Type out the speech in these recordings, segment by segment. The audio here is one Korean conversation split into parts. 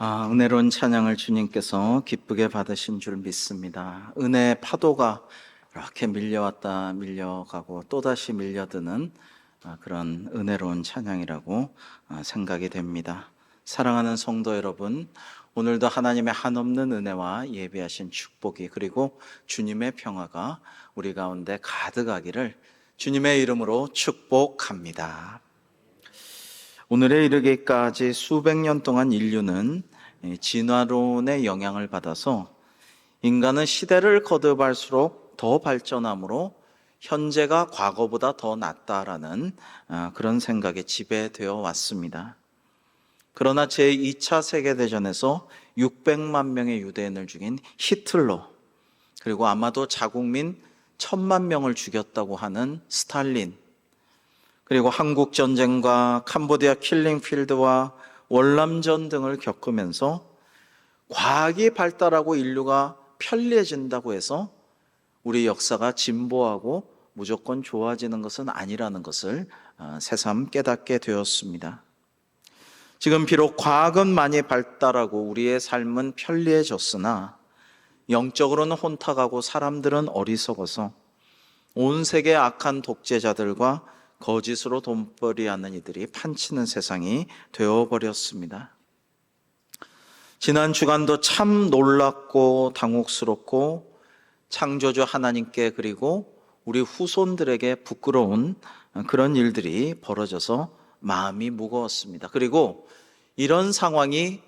은혜로운 찬양을 주님께서 기쁘게 받으신 줄 믿습니다. 은혜의 파도가 이렇게 밀려왔다 밀려가고 또다시 밀려드는 그런 은혜로운 찬양이라고 생각이 됩니다. 사랑하는 성도 여러분, 오늘도 하나님의 한없는 은혜와 예비하신 축복이 그리고 주님의 평화가 우리 가운데 가득하기를 주님의 이름으로 축복합니다. 오늘에 이르기까지 수백 년 동안 인류는 진화론의 영향을 받아서 인간은 시대를 거듭할수록 더 발전함으로 현재가 과거보다 더 낫다라는 그런 생각에 지배되어 왔습니다. 그러나 제2차 세계대전에서 600만 명의 유대인을 죽인 히틀러, 그리고 아마도 자국민 1000만 명을 죽였다고 하는 스탈린, 그리고 한국전쟁과 캄보디아 킬링필드와 월남전 등을 겪으면서 과학이 발달하고 인류가 편리해진다고 해서 우리 역사가 진보하고 무조건 좋아지는 것은 아니라는 것을 새삼 깨닫게 되었습니다. 지금 비록 과학은 많이 발달하고 우리의 삶은 편리해졌으나 영적으로는 혼탁하고 사람들은 어리석어서 온 세계 악한 독재자들과 거짓으로 돈벌이하는 이들이 판치는 세상이 되어버렸습니다. 지난 주간도 참 놀랍고 당혹스럽고 창조주 하나님께 그리고 우리 후손들에게 부끄러운 그런 일들이 벌어져서 마음이 무거웠습니다. 그리고 이런 상황이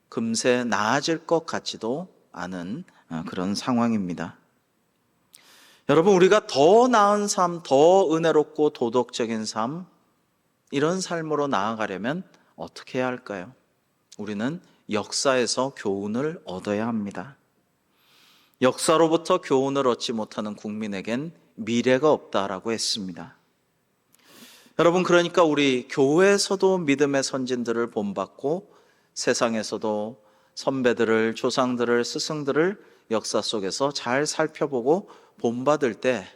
금세 나아질 것 같지도 않은 그런 상황입니다. 여러분, 우리가 더 나은 삶, 더 은혜롭고 도덕적인 삶, 이런 삶으로 나아가려면 어떻게 해야 할까요? 우리는 역사에서 교훈을 얻어야 합니다. 역사로부터 교훈을 얻지 못하는 국민에겐 미래가 없다라고 했습니다. 여러분, 그러니까 우리 교회에서도 믿음의 선진들을 본받고 세상에서도 선배들을, 조상들을, 스승들을 역사 속에서 잘 살펴보고 본받을 때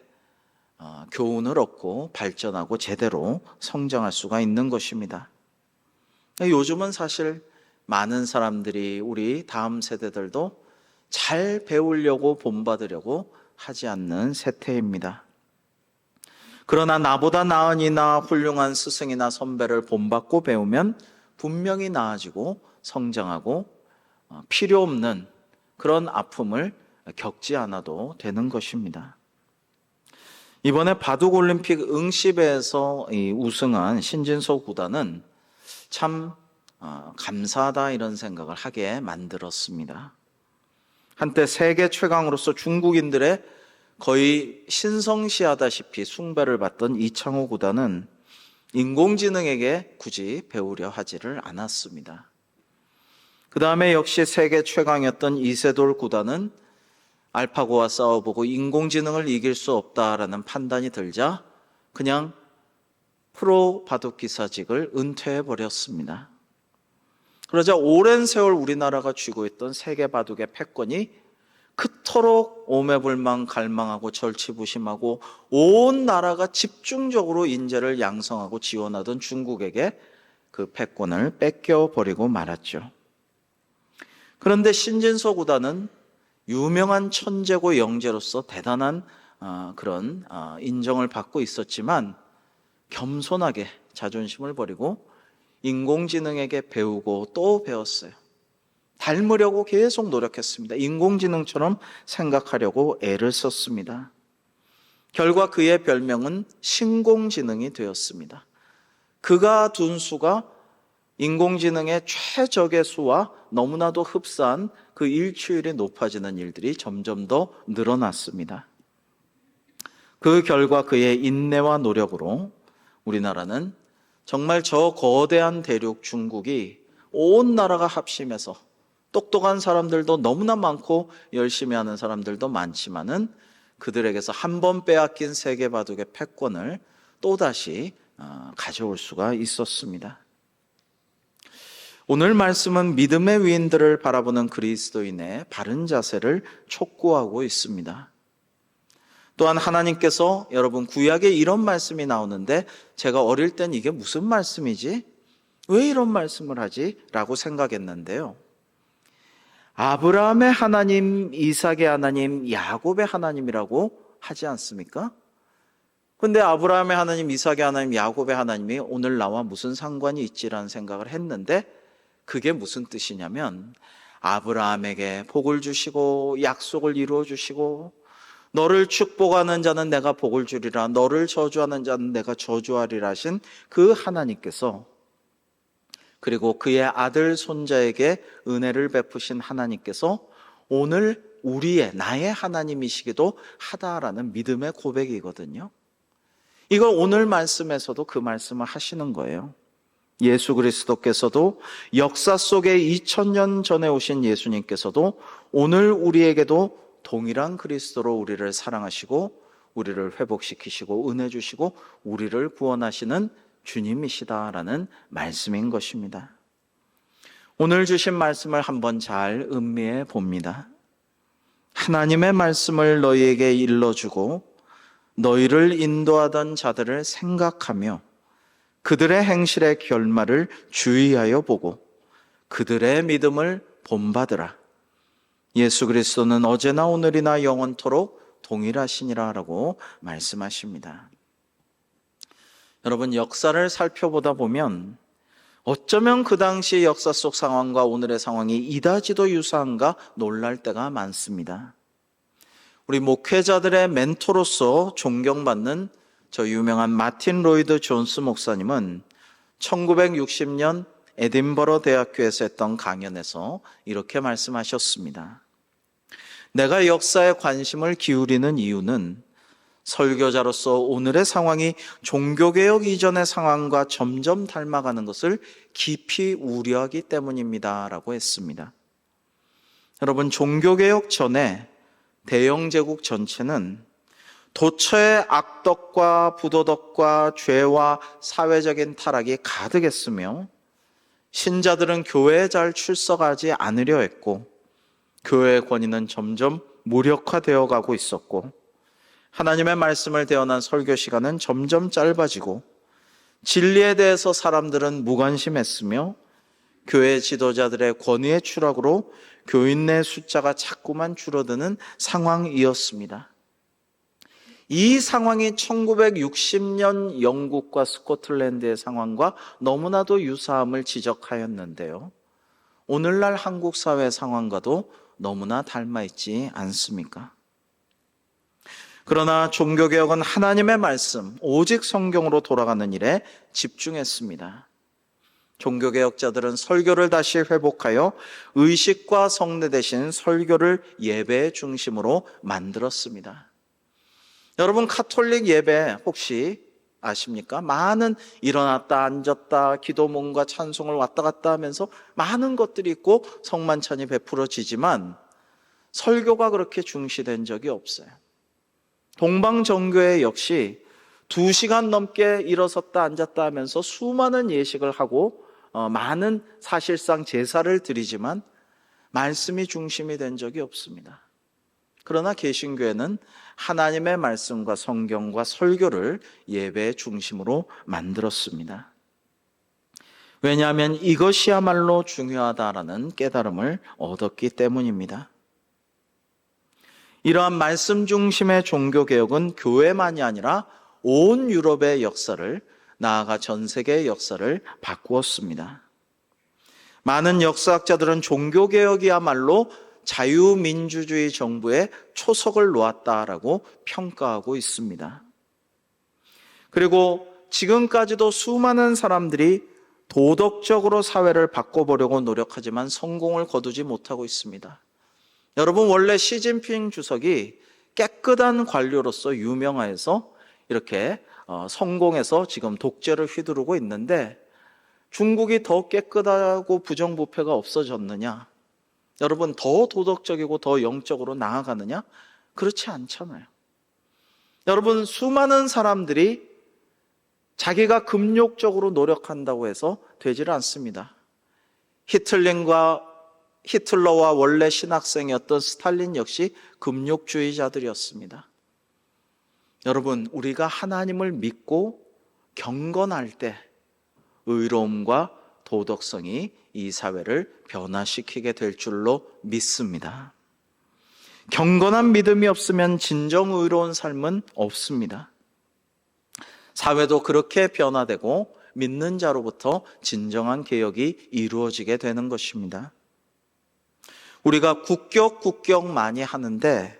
교훈을 얻고 발전하고 제대로 성장할 수가 있는 것입니다. 요즘은 사실 많은 사람들이 우리 다음 세대들도 잘 배우려고 본받으려고 하지 않는 세태입니다. 그러나 나보다 나은 이나 훌륭한 스승이나 선배를 본받고 배우면 분명히 나아지고 성장하고 필요 없는 그런 아픔을 겪지 않아도 되는 것입니다. 이번에 바둑올림픽 응시배에서 우승한 신진서 구단은 참 감사하다 이런 생각을 하게 만들었습니다. 한때 세계 최강으로서 중국인들의 거의 신성시하다시피 숭배를 받던 이창호 구단은 인공지능에게 굳이 배우려 하지를 않았습니다. 그 다음에 역시 세계 최강이었던 이세돌 구단은 알파고와 싸워보고 인공지능을 이길 수 없다라는 판단이 들자 그냥 프로 바둑기사직을 은퇴해버렸습니다. 그러자 오랜 세월 우리나라가 쥐고 있던 세계 바둑의 패권이 그토록 오매불망 갈망하고 절치부심하고 온 나라가 집중적으로 인재를 양성하고 지원하던 중국에게 그 패권을 뺏겨버리고 말았죠. 그런데 신진서 구단은 유명한 천재고 영재로서 대단한 그런 인정을 받고 있었지만 겸손하게 자존심을 버리고 인공지능에게 배우고 또 배웠어요. 닮으려고 계속 노력했습니다. 인공지능처럼 생각하려고 애를 썼습니다. 결과 그의 별명은 신공지능이 되었습니다. 그가 둔 수가 인공지능의 최적의 수와 너무나도 흡사한 그 일치율이 높아지는 일들이 점점 더 늘어났습니다. 그 결과 그의 인내와 노력으로 우리나라는 정말 저 거대한 대륙 중국이 온 나라가 합심해서 똑똑한 사람들도 너무나 많고 열심히 하는 사람들도 많지만은 그들에게서 한 번 빼앗긴 세계 바둑의 패권을 또다시 가져올 수가 있었습니다. 오늘 말씀은 믿음의 위인들을 바라보는 그리스도인의 바른 자세를 촉구하고 있습니다. 또한 하나님께서 여러분 구약에 이런 말씀이 나오는데 제가 어릴 땐 이게 무슨 말씀이지? 왜 이런 말씀을 하지? 라고 생각했는데요. 아브라함의 하나님, 이삭의 하나님, 야곱의 하나님이라고 하지 않습니까? 근데 아브라함의 하나님, 이삭의 하나님, 야곱의 하나님이 오늘 나와 무슨 상관이 있지라는 생각을 했는데, 그게 무슨 뜻이냐면 아브라함에게 복을 주시고 약속을 이루어 주시고, 너를 축복하는 자는 내가 복을 주리라, 너를 저주하는 자는 내가 저주하리라 하신 그 하나님께서, 그리고 그의 아들 손자에게 은혜를 베푸신 하나님께서 오늘 나의 하나님이시기도 하다라는 믿음의 고백이거든요. 이걸 오늘 말씀에서도 그 말씀을 하시는 거예요. 예수 그리스도께서도 역사 속에 2000년 전에 오신 예수님께서도 오늘 우리에게도 동일한 그리스도로 우리를 사랑하시고 우리를 회복시키시고 은혜 주시고 우리를 구원하시는 주님이시다라는 말씀인 것입니다. 오늘 주신 말씀을 한번 잘 음미해 봅니다. 하나님의 말씀을 너희에게 일러주고 너희를 인도하던 자들을 생각하며 그들의 행실의 결말을 주의하여 보고 그들의 믿음을 본받으라. 예수 그리스도는 어제나 오늘이나 영원토록 동일하시니라 라고 말씀하십니다. 여러분, 역사를 살펴보다 보면 어쩌면 그 당시 역사 속 상황과 오늘의 상황이 이다지도 유사한가 놀랄 때가 많습니다. 우리 목회자들의 멘토로서 존경받는 저 유명한 마틴 로이드 존스 목사님은 1960년 에딘버러 대학교에서 했던 강연에서 이렇게 말씀하셨습니다. 내가 역사에 관심을 기울이는 이유는 설교자로서 오늘의 상황이 종교개혁 이전의 상황과 점점 닮아가는 것을 깊이 우려하기 때문입니다 라고 했습니다. 여러분, 종교개혁 전에 대영제국 전체는 도처의 악덕과 부도덕과 죄와 사회적인 타락이 가득했으며 신자들은 교회에 잘 출석하지 않으려 했고 교회의 권위는 점점 무력화되어 가고 있었고 하나님의 말씀을 대언한 설교 시간은 점점 짧아지고 진리에 대해서 사람들은 무관심했으며 교회 지도자들의 권위의 추락으로 교인 내 숫자가 자꾸만 줄어드는 상황이었습니다. 이 상황이 1960년 영국과 스코틀랜드의 상황과 너무나도 유사함을 지적하였는데요. 오늘날 한국 사회 상황과도 너무나 닮아있지 않습니까? 그러나 종교개혁은 하나님의 말씀, 오직 성경으로 돌아가는 일에 집중했습니다. 종교개혁자들은 설교를 다시 회복하여 의식과 성례 대신 설교를 예배의 중심으로 만들었습니다. 여러분, 카톨릭 예배 혹시 아십니까? 많은 일어났다 앉았다 기도문과 찬송을 왔다 갔다 하면서 많은 것들이 있고 성만찬이 베풀어지지만 설교가 그렇게 중시된 적이 없어요. 동방정교회 역시 2시간 넘게 일어섰다 앉았다 하면서 수많은 예식을 하고 많은 사실상 제사를 드리지만 말씀이 중심이 된 적이 없습니다. 그러나 개신교회는 하나님의 말씀과 성경과 설교를 예배의 중심으로 만들었습니다. 왜냐하면 이것이야말로 중요하다라는 깨달음을 얻었기 때문입니다. 이러한 말씀 중심의 종교개혁은 교회만이 아니라 온 유럽의 역사를, 나아가 전 세계의 역사를 바꾸었습니다. 많은 역사학자들은 종교개혁이야말로 자유민주주의 정부의 초석을 놓았다라고 평가하고 있습니다. 그리고 지금까지도 수많은 사람들이 도덕적으로 사회를 바꿔보려고 노력하지만 성공을 거두지 못하고 있습니다. 여러분, 원래 시진핑 주석이 깨끗한 관료로서 유명해서 이렇게 성공해서 지금 독재를 휘두르고 있는데 중국이 더 깨끗하고 부정부패가 없어졌느냐? 여러분, 더 도덕적이고 더 영적으로 나아가느냐? 그렇지 않잖아요. 여러분, 수많은 사람들이 자기가 금욕적으로 노력한다고 해서 되지를 않습니다. 히틀러와 원래 신학생이었던 스탈린 역시 금욕주의자들이었습니다. 여러분, 우리가 하나님을 믿고 경건할 때 의로움과 도덕성이 이 사회를 변화시키게 될 줄로 믿습니다. 경건한 믿음이 없으면 진정 의로운 삶은 없습니다. 사회도 그렇게 변화되고 믿는 자로부터 진정한 개혁이 이루어지게 되는 것입니다. 우리가 국격 많이 하는데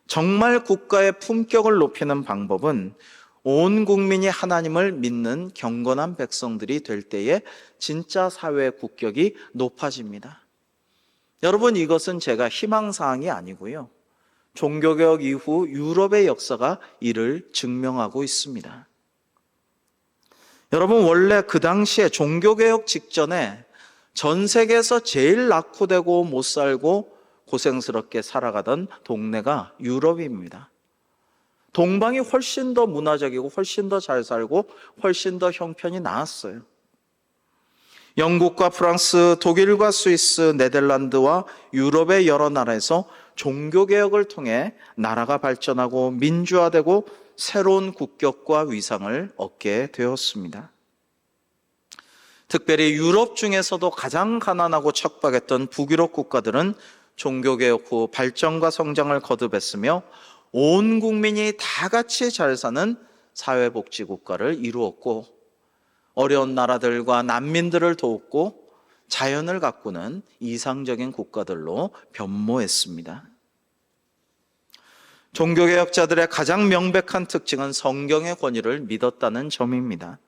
정말 국가의 품격을 높이는 방법은 온 국민이 하나님을 믿는 경건한 백성들이 될 때에 진짜 사회의 국격이 높아집니다. 여러분, 이것은 제가 희망사항이 아니고요. 종교개혁 이후 유럽의 역사가 이를 증명하고 있습니다. 여러분, 원래 그 당시에 종교개혁 직전에 전 세계에서 제일 낙후되고 못 살고 고생스럽게 살아가던 동네가 유럽입니다. 동방이 훨씬 더 문화적이고 훨씬 더 잘 살고 훨씬 더 형편이 나았어요. 영국과 프랑스, 독일과 스위스, 네덜란드와 유럽의 여러 나라에서 종교개혁을 통해 나라가 발전하고 민주화되고 새로운 국격과 위상을 얻게 되었습니다. 특별히 유럽 중에서도 가장 가난하고 척박했던 북유럽 국가들은 종교개혁 후 발전과 성장을 거듭했으며 온 국민이 다 같이 잘 사는 사회복지국가를 이루었고 어려운 나라들과 난민들을 도웠고 자연을 가꾸는 이상적인 국가들로 변모했습니다. 종교개혁자들의 가장 명백한 특징은 성경의 권위를 믿었다는 점입니다.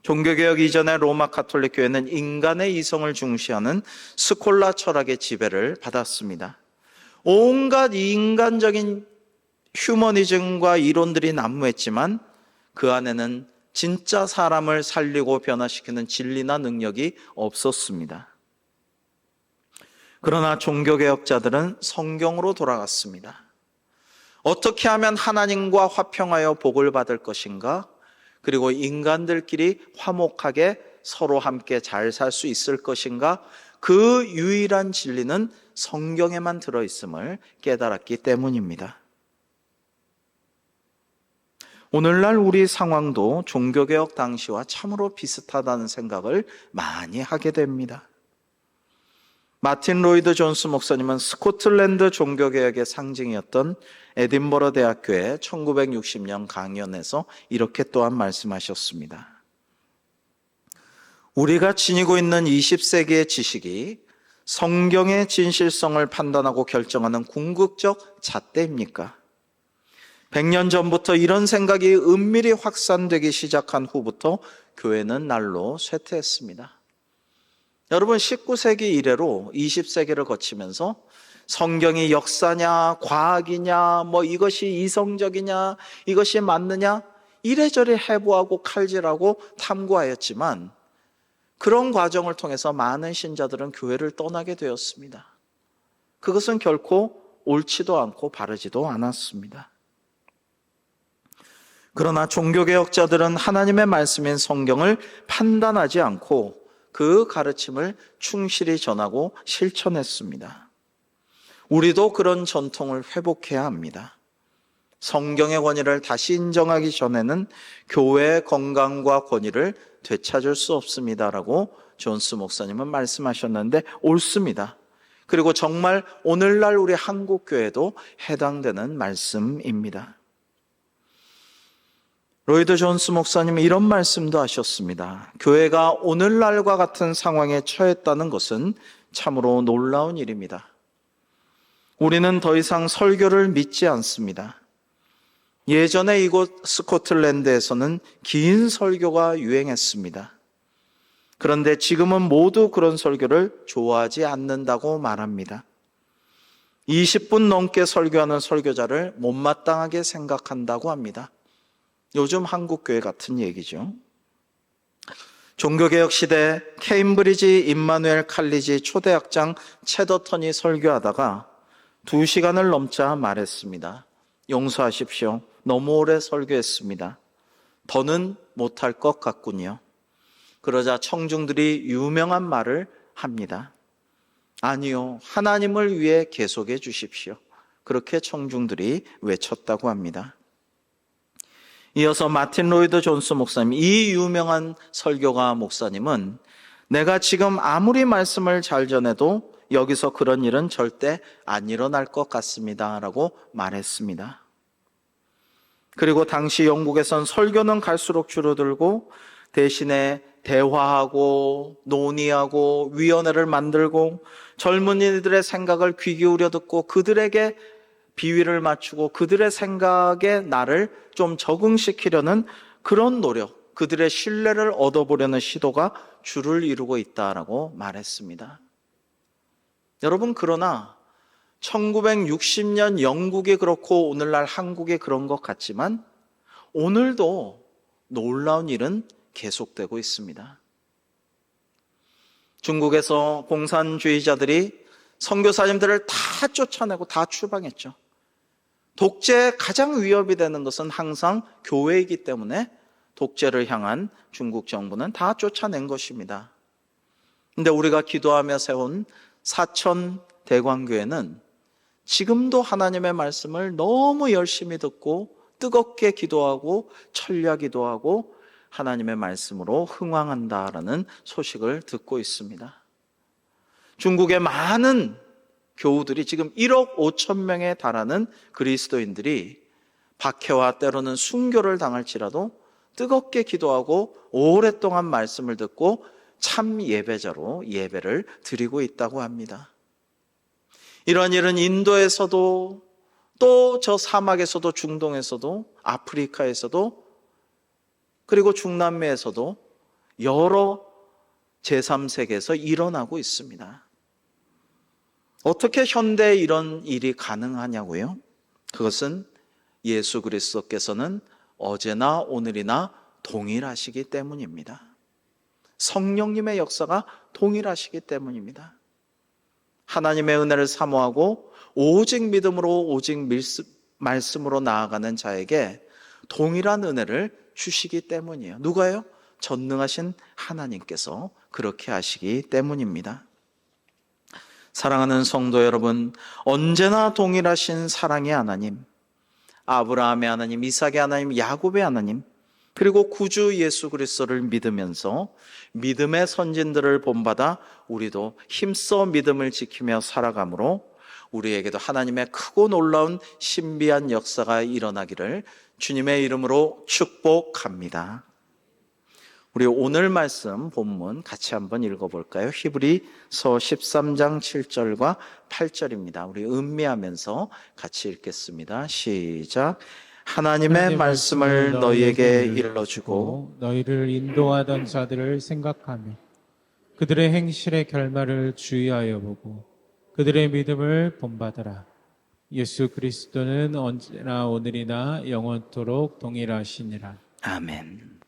종교개혁 이전의 로마 가톨릭 교회는 인간의 이성을 중시하는 스콜라 철학의 지배를 받았습니다. 온갖 인간적인 휴머니즘과 이론들이 난무했지만 그 안에는 진짜 사람을 살리고 변화시키는 진리나 능력이 없었습니다. 그러나 종교개혁자들은 성경으로 돌아갔습니다. 어떻게 하면 하나님과 화평하여 복을 받을 것인가? 그리고 인간들끼리 화목하게 서로 함께 잘 살 수 있을 것인가? 그 유일한 진리는 성경에만 들어있음을 깨달았기 때문입니다. 오늘날 우리 상황도 종교개혁 당시와 참으로 비슷하다는 생각을 많이 하게 됩니다. 마틴 로이드 존스 목사님은 스코틀랜드 종교개혁의 상징이었던 에딘버러 대학교의 1960년 강연에서 이렇게 또한 말씀하셨습니다. 우리가 지니고 있는 20세기의 지식이 성경의 진실성을 판단하고 결정하는 궁극적 잣대입니까? 100년 전부터 이런 생각이 은밀히 확산되기 시작한 후부터 교회는 날로 쇠퇴했습니다. 여러분, 19세기 이래로 20세기를 거치면서 성경이 역사냐, 과학이냐, 이것이 이성적이냐, 이것이 맞느냐, 이래저래 해부하고 칼질하고 탐구하였지만 그런 과정을 통해서 많은 신자들은 교회를 떠나게 되었습니다. 그것은 결코 옳지도 않고 바르지도 않았습니다. 그러나 종교개혁자들은 하나님의 말씀인 성경을 판단하지 않고 그 가르침을 충실히 전하고 실천했습니다. 우리도 그런 전통을 회복해야 합니다. 성경의 권위를 다시 인정하기 전에는 교회의 건강과 권위를 되찾을 수 없습니다라고 존스 목사님은 말씀하셨는데 옳습니다. 그리고 정말 오늘날 우리 한국교회도 해당되는 말씀입니다. 로이드 존스 목사님은 이런 말씀도 하셨습니다. 교회가 오늘날과 같은 상황에 처했다는 것은 참으로 놀라운 일입니다. 우리는 더 이상 설교를 믿지 않습니다. 예전에 이곳 스코틀랜드에서는 긴 설교가 유행했습니다. 그런데 지금은 모두 그런 설교를 좋아하지 않는다고 말합니다. 20분 넘게 설교하는 설교자를 못마땅하게 생각한다고 합니다. 요즘 한국교회 같은 얘기죠. 종교개혁 시대 케임브리지 임마누엘 칼리지 초대학장 체더턴이 설교하다가 2시간을 넘자 말했습니다. 용서하십시오. 너무 오래 설교했습니다. 더는 못할 것 같군요. 그러자 청중들이 유명한 말을 합니다. 아니요, 하나님을 위해 계속해 주십시오. 그렇게 청중들이 외쳤다고 합니다. 이어서 마틴 로이드 존스 목사님, 이 유명한 설교가 목사님은 내가 지금 아무리 말씀을 잘 전해도 여기서 그런 일은 절대 안 일어날 것 같습니다 라고 말했습니다. 그리고 당시 영국에선 설교는 갈수록 줄어들고 대신에 대화하고 논의하고 위원회를 만들고 젊은이들의 생각을 귀 기울여 듣고 그들에게 비위를 맞추고 그들의 생각에 나를 좀 적응시키려는 그런 노력, 그들의 신뢰를 얻어보려는 시도가 주를 이루고 있다라고 말했습니다. 여러분, 그러나 1960년 영국이 그렇고 오늘날 한국이 그런 것 같지만 오늘도 놀라운 일은 계속되고 있습니다. 중국에서 공산주의자들이 선교사님들을 다 쫓아내고 다 추방했죠. 독재에 가장 위협이 되는 것은 항상 교회이기 때문에 독재를 향한 중국 정부는 다 쫓아낸 것입니다. 그런데 우리가 기도하며 세운 사천 대광교회는 지금도 하나님의 말씀을 너무 열심히 듣고 뜨겁게 기도하고 철야 기도하고 하나님의 말씀으로 흥왕한다라는 소식을 듣고 있습니다. 중국의 많은 교우들이 지금 1억 5천 명에 달하는 그리스도인들이 박해와 때로는 순교를 당할지라도 뜨겁게 기도하고 오랫동안 말씀을 듣고 참 예배자로 예배를 드리고 있다고 합니다. 이런 일은 인도에서도 또 저 사막에서도 중동에서도 아프리카에서도 그리고 중남미에서도 여러 제3세계에서 일어나고 있습니다. 어떻게 현대에 이런 일이 가능하냐고요? 그것은 예수 그리스도께서는 어제나 오늘이나 동일하시기 때문입니다. 성령님의 역사가 동일하시기 때문입니다. 하나님의 은혜를 사모하고 오직 믿음으로 오직 말씀으로 나아가는 자에게 동일한 은혜를 주시기 때문이에요. 누가요? 전능하신 하나님께서 그렇게 하시기 때문입니다. 사랑하는 성도 여러분, 언제나 동일하신 사랑의 하나님, 아브라함의 하나님, 이삭의 하나님, 야곱의 하나님, 그리고 구주 예수 그리스도를 믿으면서 믿음의 선진들을 본받아 우리도 힘써 믿음을 지키며 살아가므로 우리에게도 하나님의 크고 놀라운 신비한 역사가 일어나기를 주님의 이름으로 축복합니다. 우리 오늘 말씀 본문 같이 한번 읽어볼까요? 히브리서 13장 7절과 8절입니다. 우리 음미하면서 같이 읽겠습니다. 시작. 하나님의 말씀을 너희에게 일러주고 너희를 인도하던 자들을 생각하며 그들의 행실의 결말을 주의하여 보고 그들의 믿음을 본받아라. 예수 그리스도는 언제나 오늘이나 영원토록 동일하시니라. 아멘.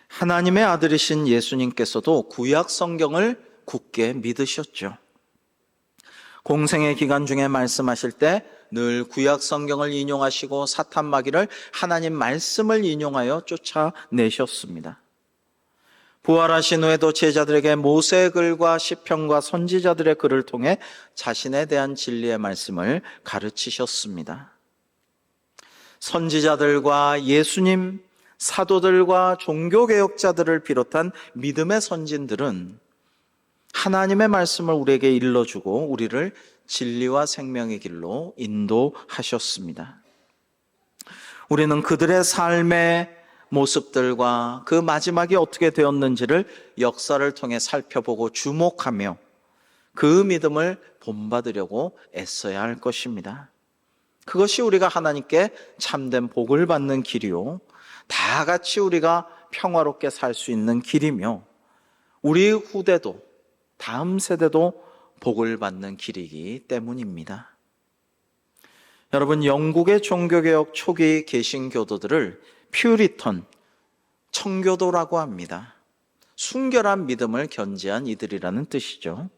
하나님의 아들이신 예수님께서도 구약 성경을 굳게 믿으셨죠. 공생의 기간 중에 말씀하실 때 늘 구약 성경을 인용하시고 사탄 마귀를 하나님 말씀을 인용하여 쫓아내셨습니다. 부활하신 후에도 제자들에게 모세의 글과 시편과 선지자들의 글을 통해 자신에 대한 진리의 말씀을 가르치셨습니다. 선지자들과 예수님, 사도들과 종교개혁자들을 비롯한 믿음의 선진들은 하나님의 말씀을 우리에게 일러주고 우리를 진리와 생명의 길로 인도하셨습니다. 우리는 그들의 삶의 모습들과 그 마지막이 어떻게 되었는지를 역사를 통해 살펴보고 주목하며 그 믿음을 본받으려고 애써야 할 것입니다. 그것이 우리가 하나님께 참된 복을 받는 길이요, 다 같이 우리가 평화롭게 살 수 있는 길이며 우리 후대도 다음 세대도 복을 받는 길이기 때문입니다. 여러분, 영국의 종교개혁 초기 개신교도들을 퓨리턴, 청교도라고 합니다. 순결한 믿음을 견지한 이들이라는 뜻이죠.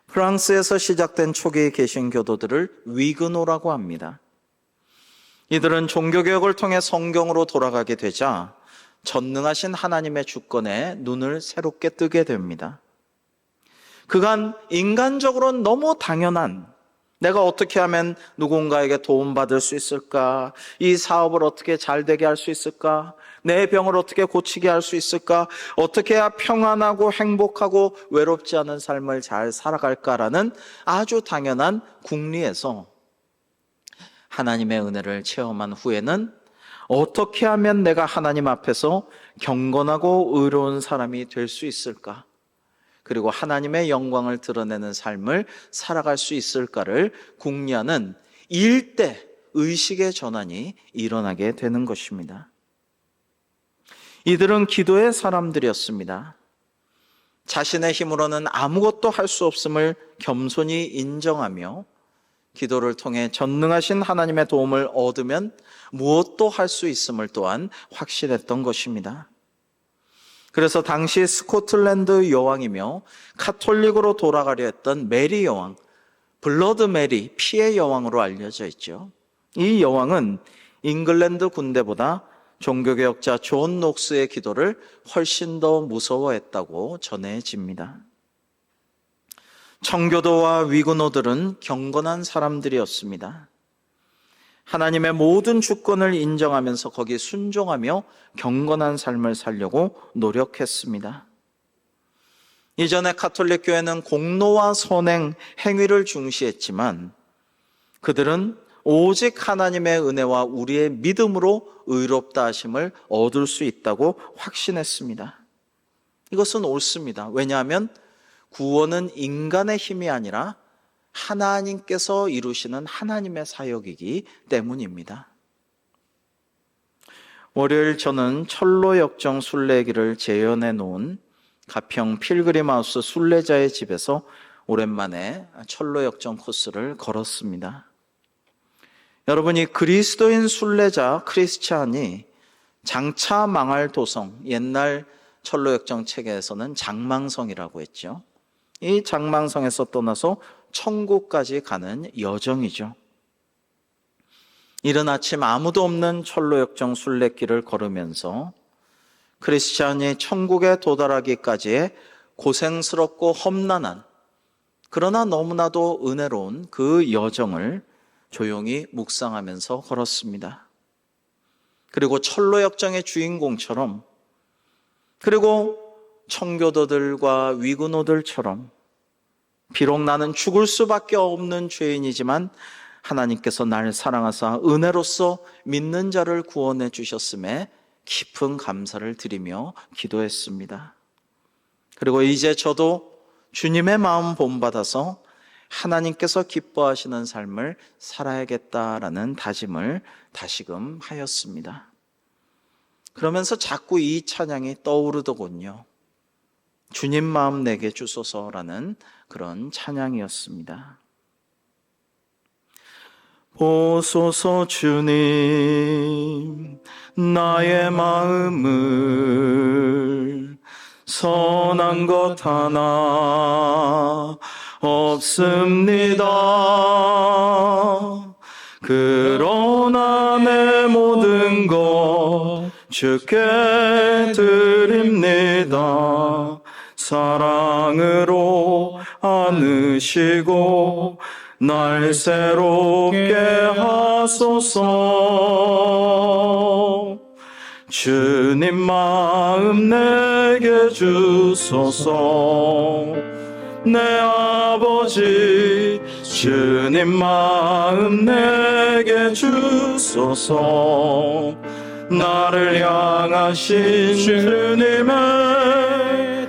프랑스에서 시작된 초기 개신교도들을 위그노라고 합니다. 이들은 종교개혁을 통해 성경으로 돌아가게 되자 전능하신 하나님의 주권에 눈을 새롭게 뜨게 됩니다. 그간 인간적으로는 너무 당연한, 내가 어떻게 하면 누군가에게 도움받을 수 있을까? 이 사업을 어떻게 잘 되게 할 수 있을까? 내 병을 어떻게 고치게 할 수 있을까? 어떻게 해야 평안하고 행복하고 외롭지 않은 삶을 잘 살아갈까라는 아주 당연한 궁리에서 하나님의 은혜를 체험한 후에는 어떻게 하면 내가 하나님 앞에서 경건하고 의로운 사람이 될 수 있을까? 그리고 하나님의 영광을 드러내는 삶을 살아갈 수 있을까를 궁리하는 일대 의식의 전환이 일어나게 되는 것입니다. 이들은 기도의 사람들이었습니다. 자신의 힘으로는 아무것도 할 수 없음을 겸손히 인정하며 기도를 통해 전능하신 하나님의 도움을 얻으면 무엇도 할 수 있음을 또한 확신했던 것입니다. 그래서 당시 스코틀랜드 여왕이며 카톨릭으로 돌아가려 했던 메리 여왕, 블러드 메리, 피의 여왕으로 알려져 있죠. 이 여왕은 잉글랜드 군대보다 종교개혁자 존 녹스의 기도를 훨씬 더 무서워했다고 전해집니다. 청교도와 위그노들은 경건한 사람들이었습니다. 하나님의 모든 주권을 인정하면서 거기에 순종하며 경건한 삶을 살려고 노력했습니다. 이전에 카톨릭 교회는 공로와 선행, 행위를 중시했지만 그들은 오직 하나님의 은혜와 우리의 믿음으로 의롭다 하심을 얻을 수 있다고 확신했습니다. 이것은 옳습니다. 왜냐하면 구원은 인간의 힘이 아니라 하나님께서 이루시는 하나님의 사역이기 때문입니다. 월요일 저는 철로역정 순례길을 재현해 놓은 가평 필그림하우스 순례자의 집에서 오랜만에 철로역정 코스를 걸었습니다. 여러분이 그리스도인 순례자 크리스찬이 장차 망할 도성, 옛날 철로역정 책에서는 장망성이라고 했죠. 이 장망성에서 떠나서 천국까지 가는 여정이죠. 이른 아침 아무도 없는 철로역정 순례길을 걸으면서 크리스찬이 천국에 도달하기까지의 고생스럽고 험난한 그러나 너무나도 은혜로운 그 여정을 조용히 묵상하면서 걸었습니다. 그리고 철로역정의 주인공처럼 그리고 청교도들과 위그노들처럼 비록 나는 죽을 수밖에 없는 죄인이지만 하나님께서 나를 사랑하사 은혜로서 믿는 자를 구원해 주셨음에 깊은 감사를 드리며 기도했습니다. 그리고 이제 저도 주님의 마음 본받아서 하나님께서 기뻐하시는 삶을 살아야겠다라는 다짐을 다시금 하였습니다. 그러면서 자꾸 이 찬양이 떠오르더군요. 주님 마음 내게 주소서라는 그런 찬양이었습니다. 보소서 주님 나의 마음을 선한 것 하나 없습니다. 그러나 내 모든 것 주께 드립니다. 사랑으로 안으시고 날 새롭게 하소서. 주님 마음 내게 주소서. 내 아버지 주님 마음 내게 주소서. 나를 향하신 주님의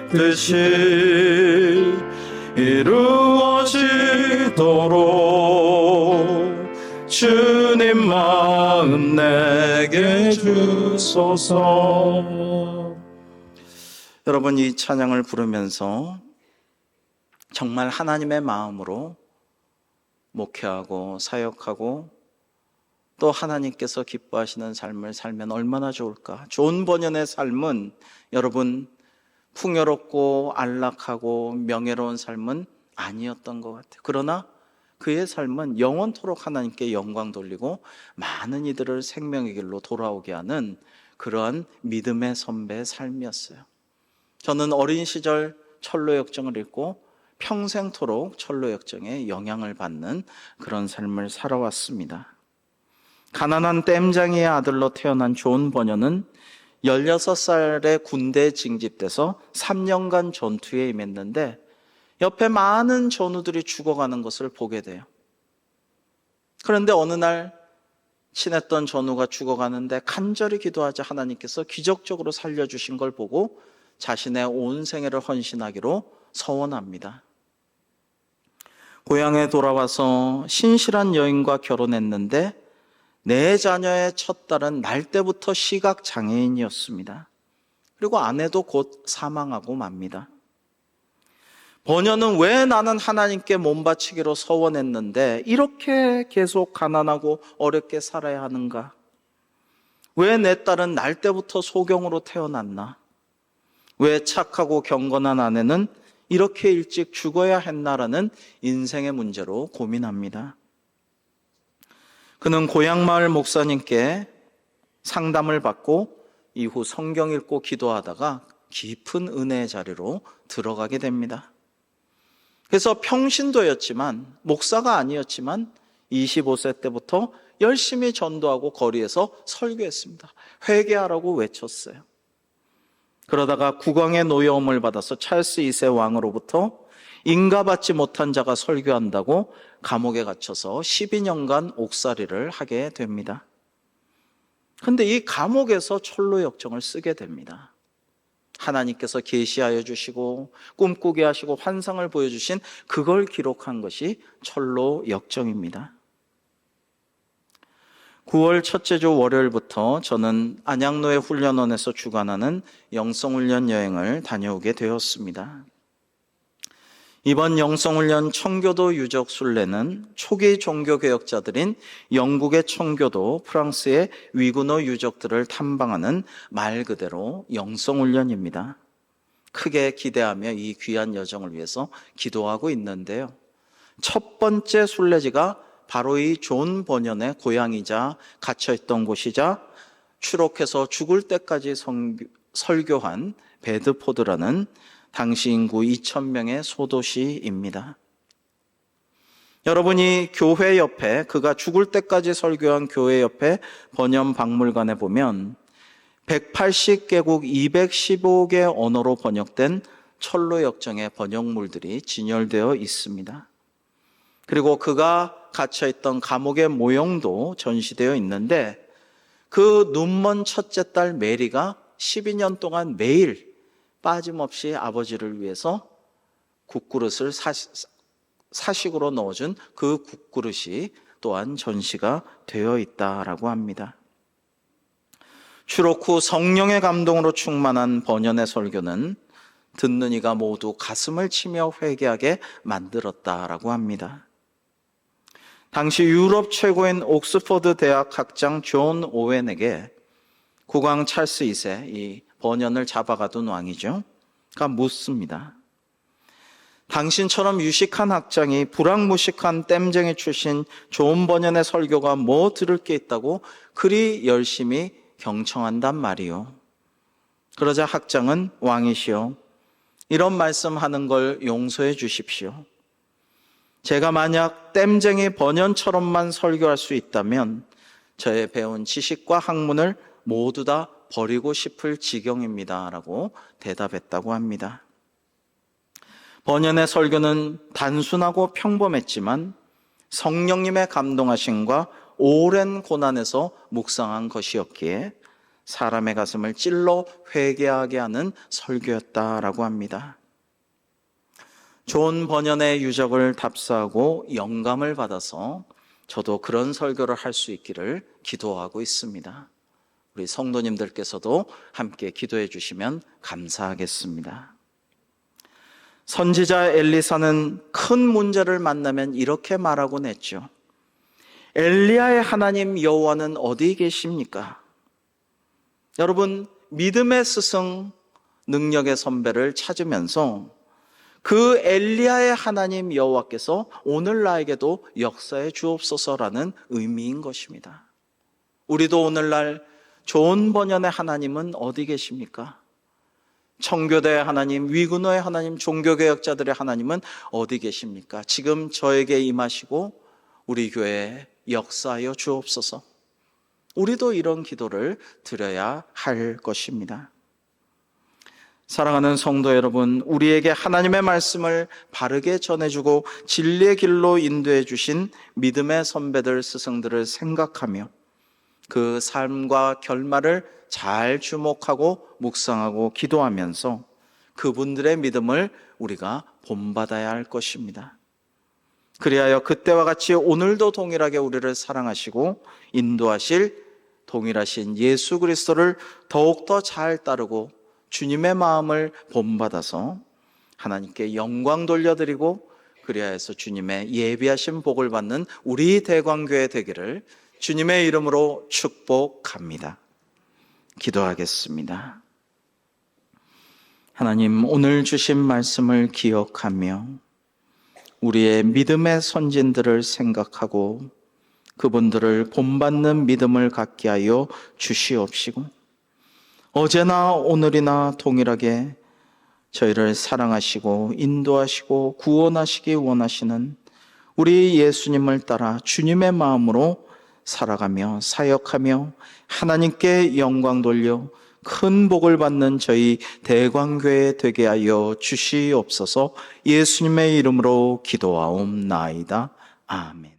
뜻이 이루어지도록 주님 마음 내게 주소서. 여러분, 이 찬양을 부르면서 정말 하나님의 마음으로 목회하고 사역하고 또 하나님께서 기뻐하시는 삶을 살면 얼마나 좋을까. 존 버년의 삶은 여러분 풍요롭고 안락하고 명예로운 삶은 아니었던 것 같아요. 그러나 그의 삶은 영원토록 하나님께 영광 돌리고 많은 이들을 생명의 길로 돌아오게 하는 그러한 믿음의 선배의 삶이었어요. 저는 어린 시절 철로역정을 읽고 평생토록 철로 역정에 영향을 받는 그런 삶을 살아왔습니다. 가난한 땜장이의 아들로 태어난 존 버녀는 16살에 군대에 징집돼서 3년간 전투에 임했는데 옆에 많은 전우들이 죽어가는 것을 보게 돼요. 그런데 어느 날 친했던 전우가 죽어가는데 간절히 기도하자 하나님께서 기적적으로 살려주신 걸 보고 자신의 온 생애를 헌신하기로 서원합니다. 고향에 돌아와서 신실한 여인과 결혼했는데 네 자녀의 첫 딸은 날 때부터 시각장애인이었습니다. 그리고 아내도 곧 사망하고 맙니다. 버녀는 왜 나는 하나님께 몸바치기로 서원했는데 이렇게 계속 가난하고 어렵게 살아야 하는가? 왜 내 딸은 날 때부터 소경으로 태어났나? 왜 착하고 경건한 아내는 이렇게 일찍 죽어야 했나라는 인생의 문제로 고민합니다. 그는 고향 마을 목사님께 상담을 받고 이후 성경 읽고 기도하다가 깊은 은혜의 자리로 들어가게 됩니다. 그래서 평신도였지만 목사가 아니었지만 25세 때부터 열심히 전도하고 거리에서 설교했습니다. 회개하라고 외쳤어요. 그러다가 국왕의 노여움을 받아서 찰스 2세 왕으로부터 인가받지 못한 자가 설교한다고 감옥에 갇혀서 12년간 옥살이를 하게 됩니다. 그런데 이 감옥에서 철로 역정을 쓰게 됩니다. 하나님께서 계시하여 주시고 꿈꾸게 하시고 환상을 보여주신 그걸 기록한 것이 철로 역정입니다. 9월 첫째 주 월요일부터 저는 안양노예 훈련원에서 주관하는 영성훈련 여행을 다녀오게 되었습니다. 이번 영성훈련 청교도 유적 순례는 초기 종교개혁자들인 영국의 청교도, 프랑스의 위구노 유적들을 탐방하는 말 그대로 영성훈련입니다. 크게 기대하며 이 귀한 여정을 위해서 기도하고 있는데요. 첫 번째 순례지가 바로 이 존 버년의 고향이자 갇혀있던 곳이자 추록해서 죽을 때까지 설교한 베드포드라는 당시 인구 2,000명의 소도시입니다. 여러분이 교회 옆에, 그가 죽을 때까지 설교한 교회 옆에 번연 박물관에 보면 180개국 215개 언어로 번역된 철로 역정의 번역물들이 진열되어 있습니다. 그리고 그가 갇혀있던 감옥의 모형도 전시되어 있는데 그 눈먼 첫째 딸 메리가 12년 동안 매일 빠짐없이 아버지를 위해서 국그릇을 사식으로 넣어준 그 국그릇이 또한 전시가 되어 있다라고 합니다. 추록 후 성령의 감동으로 충만한 번연의 설교는 듣는 이가 모두 가슴을 치며 회개하게 만들었다라고 합니다. 당시 유럽 최고인 옥스퍼드 대학 학장 존 오웬에게 국왕 찰스 2세, 이 번연을 잡아가둔 왕이죠. 가 묻습니다. 당신처럼 유식한 학장이 불황무식한 땜쟁이 출신 존 번연의 설교가 뭐 들을 게 있다고 그리 열심히 경청한단 말이요. 그러자 학장은 왕이시여, 이런 말씀하는 걸 용서해 주십시오. 제가 만약 땜쟁이 번연처럼만 설교할 수 있다면 저의 배운 지식과 학문을 모두 다 버리고 싶을 지경입니다 라고 대답했다고 합니다. 번연의 설교는 단순하고 평범했지만 성령님의 감동하심과 오랜 고난에서 묵상한 것이었기에 사람의 가슴을 찔러 회개하게 하는 설교였다라고 합니다. 존 번연의 유적을 답사하고 영감을 받아서 저도 그런 설교를 할 수 있기를 기도하고 있습니다. 우리 성도님들께서도 함께 기도해 주시면 감사하겠습니다. 선지자 엘리사는 큰 문제를 만나면 이렇게 말하곤 했죠. 엘리야의 하나님 여호와는 어디 계십니까? 여러분, 믿음의 스승, 능력의 선배를 찾으면서 그 엘리야의 하나님 여호와께서 오늘 나에게도 역사해 주옵소서라는 의미인 것입니다. 우리도 오늘날 존 번연의 하나님은 어디 계십니까? 청교도의 하나님, 위근호의 하나님, 종교개혁자들의 하나님은 어디 계십니까? 지금 저에게 임하시고 우리 교회에 역사하여 주옵소서. 우리도 이런 기도를 드려야 할 것입니다. 사랑하는 성도 여러분, 우리에게 하나님의 말씀을 바르게 전해주고 진리의 길로 인도해 주신 믿음의 선배들, 스승들을 생각하며 그 삶과 결말을 잘 주목하고 묵상하고 기도하면서 그분들의 믿음을 우리가 본받아야 할 것입니다. 그리하여 그때와 같이 오늘도 동일하게 우리를 사랑하시고 인도하실 동일하신 예수 그리스도를 더욱더 잘 따르고 주님의 마음을 본받아서 하나님께 영광 돌려드리고 그리하여서 주님의 예비하신 복을 받는 우리 대광교회 되기를 주님의 이름으로 축복합니다. 기도하겠습니다. 하나님, 오늘 주신 말씀을 기억하며 우리의 믿음의 선진들을 생각하고 그분들을 본받는 믿음을 갖게 하여 주시옵시고 어제나 오늘이나 동일하게 저희를 사랑하시고 인도하시고 구원하시기 원하시는 우리 예수님을 따라 주님의 마음으로 살아가며 사역하며 하나님께 영광 돌려 큰 복을 받는 저희 대광교회 되게 하여 주시옵소서. 예수님의 이름으로 기도하옵나이다. 아멘.